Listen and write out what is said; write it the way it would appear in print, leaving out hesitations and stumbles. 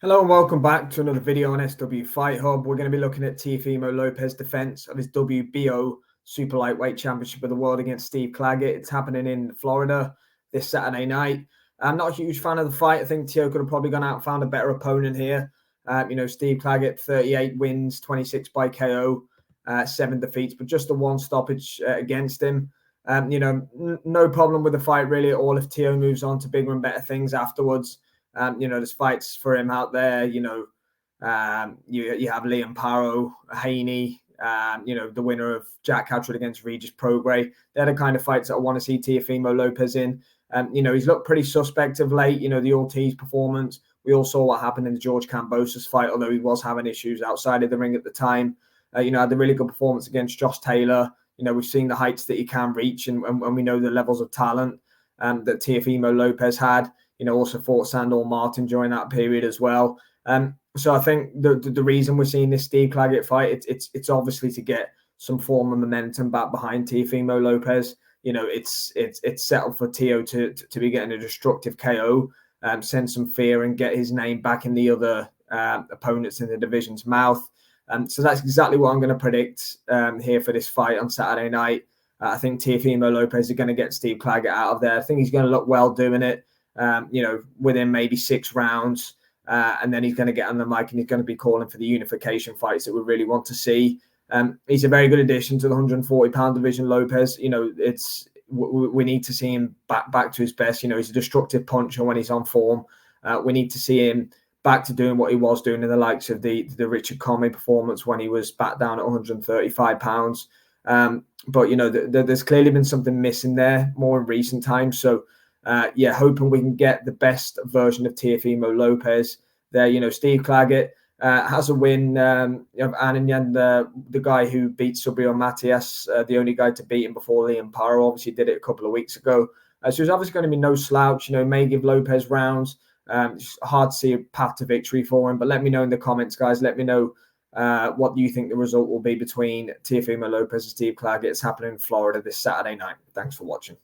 Hello and welcome back to another video on SW Fight Hub. We're going to be looking at Teofimo Lopez defense of his WBO Super Lightweight Championship of the World against Steve Claggett. It's happening in Florida this Saturday night. I'm not a huge fan of the fight. I think Teo could have probably gone out and found a better opponent here. Steve Claggett, 38 wins, 26 by KO, 7 defeats, but just the one stoppage against him. No problem with the fight really at all if Teo moves on to bigger and better things afterwards. There's fights for him out there. You have Liam Paro, Haney, the winner of Jack Catterall against Regis Prograis. They're the kind of fights that I want to see Teofimo Lopez in. He's looked pretty suspect of late. The Ortiz performance. We all saw what happened in the George Kambosos fight, although he was having issues outside of the ring at the time. Had a really good performance against Josh Taylor. We've seen the heights that he can reach, and we know the levels of talent that Teofimo Lopez had. Also fought Sandor Martin during that period as well. So I think the reason we're seeing this Steve Claggett fight, it's obviously to get some form of momentum back behind Teofimo Lopez. It's settled for Teo to be getting a destructive KO, send some fear and get his name back in the other opponents in the division's mouth. So that's exactly what I'm going to predict here for this fight on Saturday night. I think Teofimo Lopez is going to get Steve Claggett out of there. I think he's going to look well doing it. Within maybe 6 rounds, and then he's going to get on the mic and he's going to be calling for the unification fights that we really want to see. He's a very good addition to the 140-pound division, Lopez. We need to see him back to his best. He's a destructive puncher when he's on form. We need to see him back to doing what he was doing in the likes of the Richard Conway performance when he was back down at 135 pounds. But there's clearly been something missing there more in recent times. So hoping we can get the best version of Teofimo Lopez there. Steve Claggett has a win of Ananyan, the guy who beat Subrio Matias, the only guy to beat him before Liam Paro. Obviously did it a couple of weeks ago. So there's obviously going to be no slouch. May give Lopez rounds. It's hard to see a path to victory for him. But let me know in the comments, guys. Let me know what you think the result will be between Teofimo Lopez and Steve Claggett. It's happening in Florida this Saturday night. Thanks for watching.